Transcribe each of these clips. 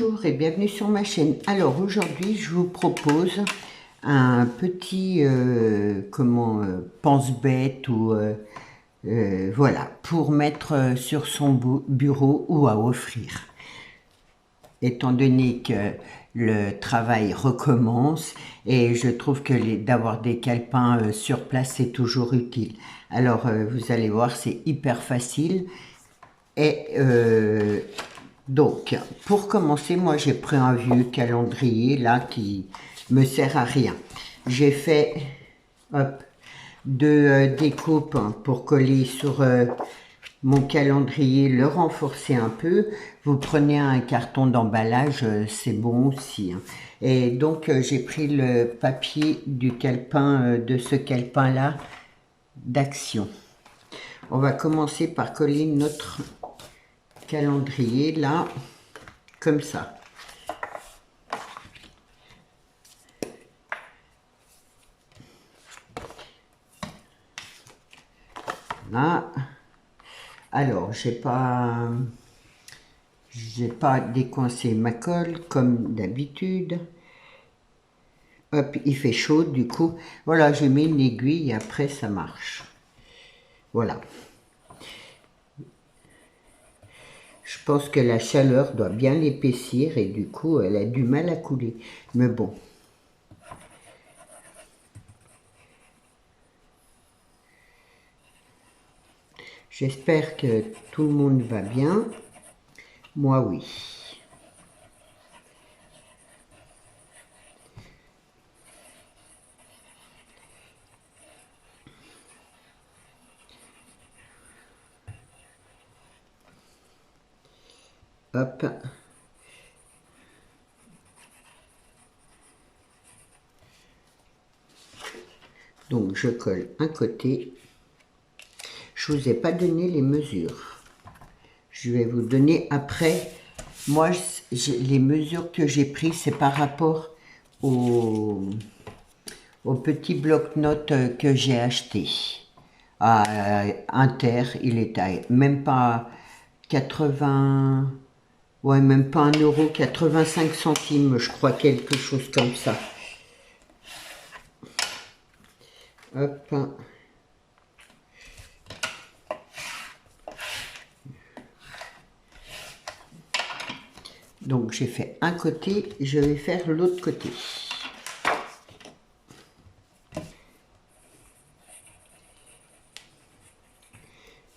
Bonjour et bienvenue sur ma chaîne. Alors aujourd'hui je vous propose un petit pense-bête ou voilà, pour mettre sur son bureau ou à offrir. Étant donné que le travail recommence et je trouve que d'avoir des calepins sur place c'est toujours utile. Alors vous allez voir, c'est hyper facile et donc, pour commencer, moi j'ai pris un vieux calendrier là qui me sert à rien. J'ai fait hop, deux découpes pour coller sur mon calendrier, le renforcer un peu. Vous prenez un carton d'emballage, c'est bon aussi. Et donc j'ai pris le papier du calepin, de ce calepin là d'Action. On va commencer par coller notre calendrier là, comme ça. Là. Alors, j'ai pas décoincé ma colle comme d'habitude. Hop, il fait chaud du coup. Voilà, j'ai mis une aiguille et après ça marche. Voilà. Je pense que la chaleur doit bien l'épaissir et du coup, elle a du mal à couler. Mais bon. J'espère que tout le monde va bien. Moi, oui. Hop. Donc, je colle un côté. Je ne vous ai pas donné les mesures. Je vais vous donner après. Moi, les mesures que j'ai prises, c'est par rapport au petit bloc-notes que j'ai acheté à Inter. Il est à même pas 80, ouais, même pas 1 €, 85 centimes, je crois, quelque chose comme ça. Hop. Donc j'ai fait un côté, je vais faire l'autre côté.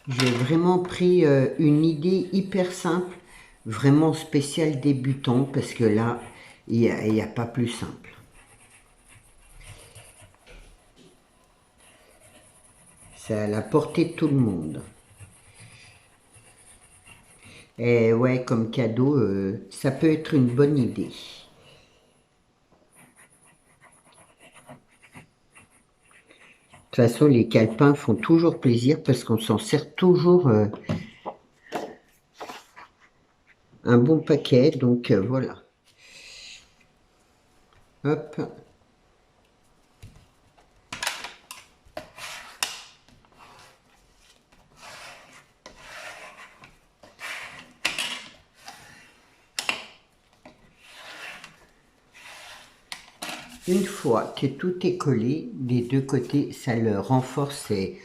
J'ai vraiment pris une idée hyper simple, vraiment spéciale débutant, parce que là, il n'y a pas plus simple. C'est à la portée de tout le monde. Et ouais, comme cadeau, ça peut être une bonne idée. De toute façon, les calepins font toujours plaisir parce qu'on s'en sert toujours un bon paquet. Donc voilà. Hop. Une fois que tout est collé, des deux côtés, ça le renforce, c'est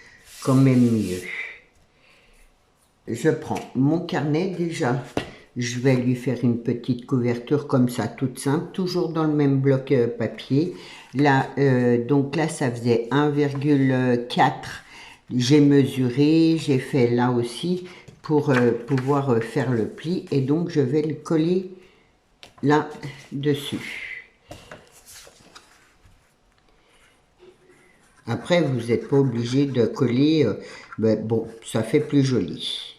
quand même mieux. Je prends mon carnet déjà. Je vais lui faire une petite couverture comme ça, toute simple, toujours dans le même bloc papier. Là, donc là, ça faisait 1,4. J'ai mesuré, j'ai fait là aussi pour pouvoir faire le pli. Et donc, je vais le coller là dessus. Après, vous n'êtes pas obligé de coller, ben bon, ça fait plus joli.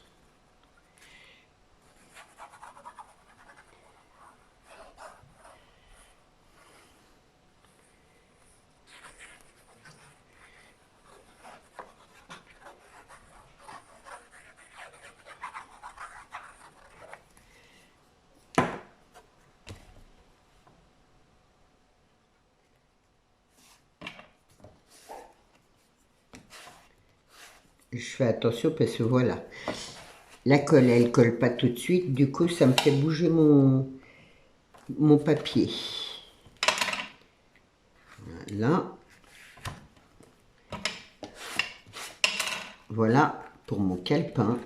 Je fais attention parce que voilà, la colle, elle colle pas tout de suite. Du coup, ça me fait bouger mon mon papier. Voilà. Voilà pour mon calepin.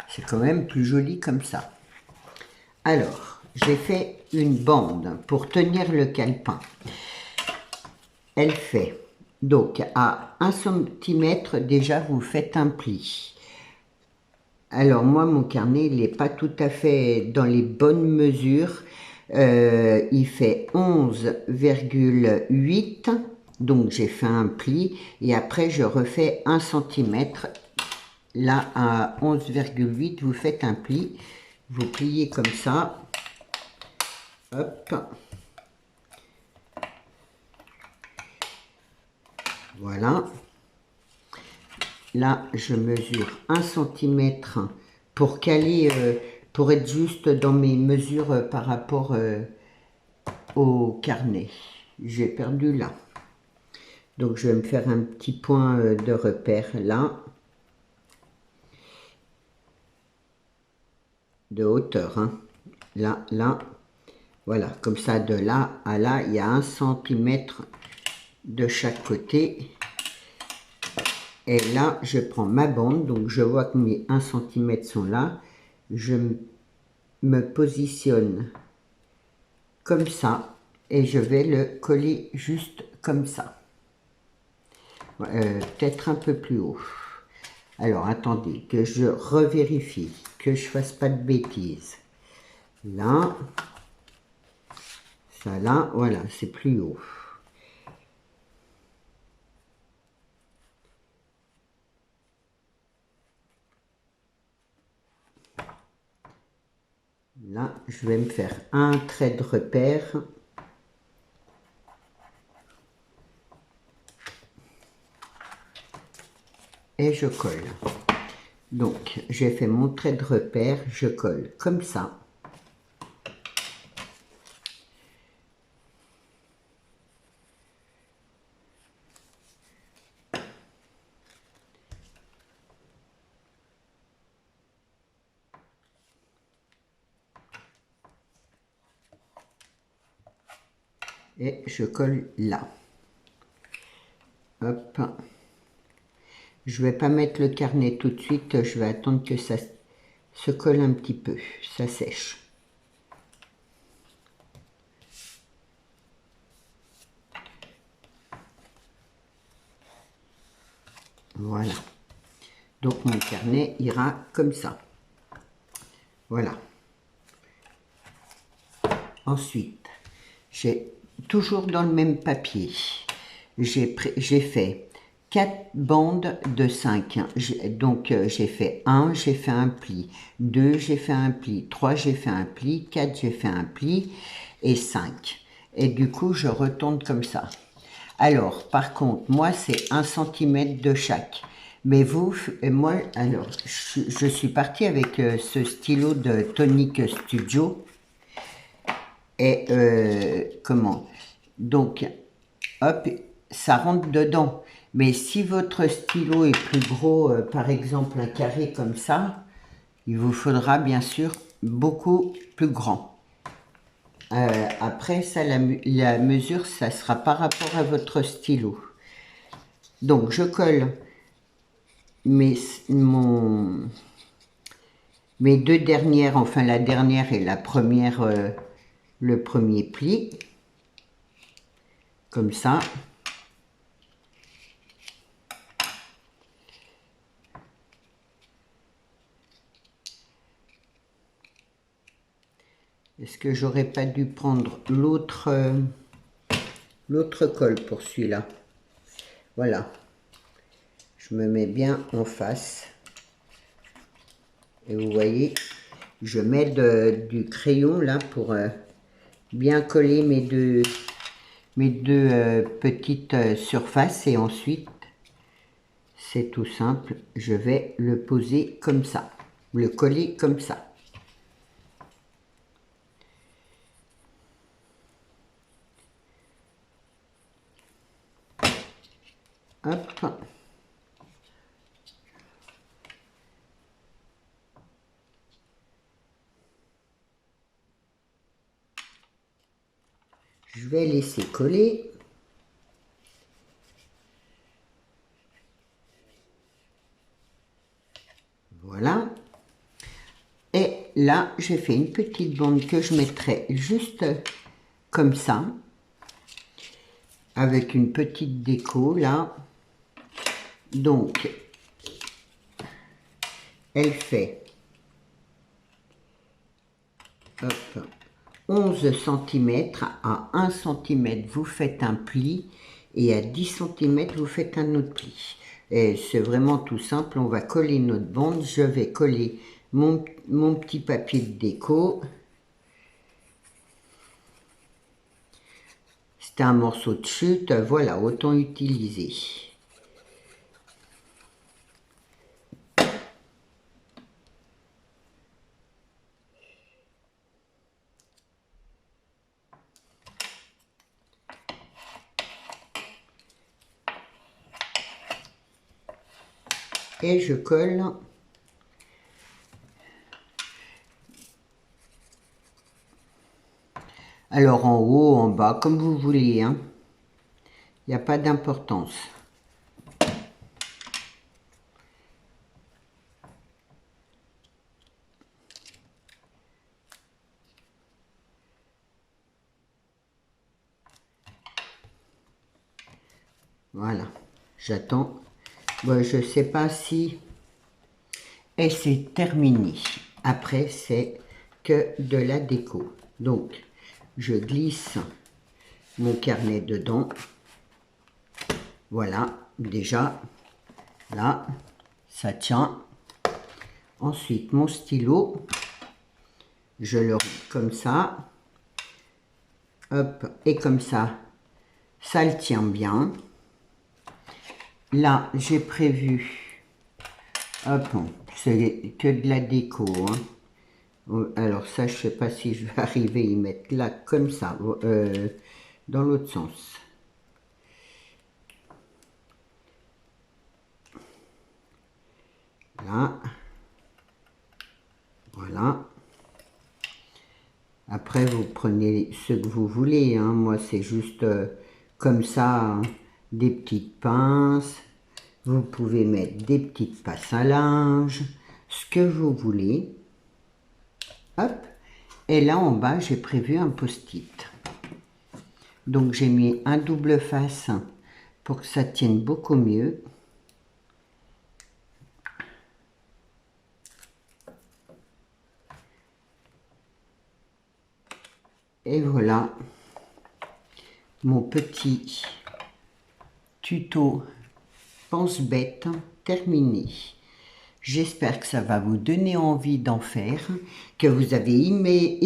C'est quand même plus joli comme ça. Alors, j'ai fait une bande pour tenir le calepin. Elle fait, donc à 1 cm déjà vous faites un pli. Alors moi mon carnet il n'est pas tout à fait dans les bonnes mesures. Il fait 11,8, donc j'ai fait un pli et après je refais 1 cm. Là à 11,8 vous faites un pli, vous pliez comme ça, hop, voilà. Là je mesure 1 cm pour caler, pour être juste dans mes mesures par rapport au carnet. J'ai perdu là. Donc je vais me faire un petit point de repère là, de hauteur, hein. Là, là, voilà, comme ça de là à là, il y a 1 cm de chaque côté. Et là, je prends ma bande, donc je vois que mes 1 cm sont là. Je me positionne comme ça et je vais le coller juste comme ça. Peut-être un peu plus haut. Alors, attendez, que je revérifie, que je fasse pas de bêtises. Là, ça là, voilà, c'est plus haut. Là, je vais me faire un trait de repère. Et je colle. Donc, j'ai fait mon trait de repère, je colle comme ça. Et je colle là. Hop. Je vais pas mettre le carnet tout de suite, je vais attendre que ça se colle un petit peu, ça sèche. Voilà. Donc mon carnet ira comme ça. Voilà. Ensuite, j'ai toujours dans le même papier, j'ai fait 4 bandes de 5. Donc j'ai fait 1, j'ai fait un pli, 2, j'ai fait un pli, 3, j'ai fait un pli, 4, j'ai fait un pli et 5. Et du coup, je retourne comme ça. Alors, par contre, moi, c'est 1 cm de chaque. Mais vous, moi, alors, je suis partie avec ce stylo de Tonic Studio. Et comment? Donc, hop, ça rentre dedans. Mais si votre stylo est plus gros, par exemple un carré comme ça, il vous faudra bien sûr beaucoup plus grand. Après, ça, la mesure, ça sera par rapport à votre stylo. Donc, je colle mes deux dernières, enfin la dernière et la première, le premier pli, comme ça. Est-ce que j'aurais pas dû prendre l'autre colle pour celui-là? Voilà. Je me mets bien en face. Et vous voyez, je mets du crayon là pour bien coller mes deux petites surfaces. Et ensuite, c'est tout simple, je vais le poser comme ça. Le coller comme ça. Hop. je vais laisser coller. Voilà. Et là, j'ai fait une petite bande que je mettrai juste comme ça, avec une petite déco là. Donc, elle fait hop, 11 cm. À 1 cm, vous faites un pli, et à 10 cm, vous faites un autre pli. Et c'est vraiment tout simple. On va coller notre bande. Je vais coller mon petit papier de déco. C'est un morceau de chute, voilà, autant utiliser. Et je colle. Alors en haut, en bas, comme vous voulez, hein. Il n'y a pas d'importance. Voilà, j'attends. Bon, je ne sais pas si... Et c'est terminé. Après, c'est que de la déco. Donc, je glisse mon carnet dedans. Voilà, déjà, là, ça tient. Ensuite, mon stylo, je le roule comme ça. Hop, et comme ça le tient bien. Là, j'ai prévu, hop, c'est que de la déco, hein. Alors ça, je sais pas si je vais arriver à y mettre là, comme ça, dans l'autre sens. Là, voilà. Après, vous prenez ce que vous voulez, hein. Moi, c'est juste comme ça, hein, des petites pinces. Vous pouvez mettre des petites passes à linge, ce que vous voulez. Hop. Et là, en bas, j'ai prévu un post-it. Donc, j'ai mis un double face pour que ça tienne beaucoup mieux. Et voilà mon petit tuto pense-bête terminé. J'espère que ça va vous donner envie d'en faire, que vous avez aimé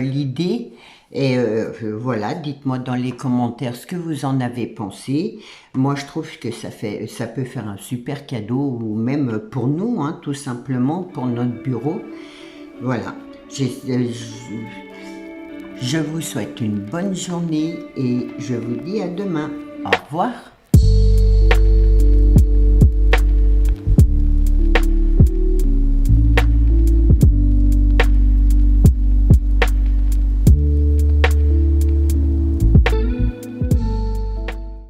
l'idée. Et voilà, dites-moi dans les commentaires ce que vous en avez pensé. Moi, je trouve que ça peut faire un super cadeau, ou même pour nous, hein, tout simplement, pour notre bureau. Voilà. Je vous souhaite une bonne journée et je vous dis à demain. Au revoir.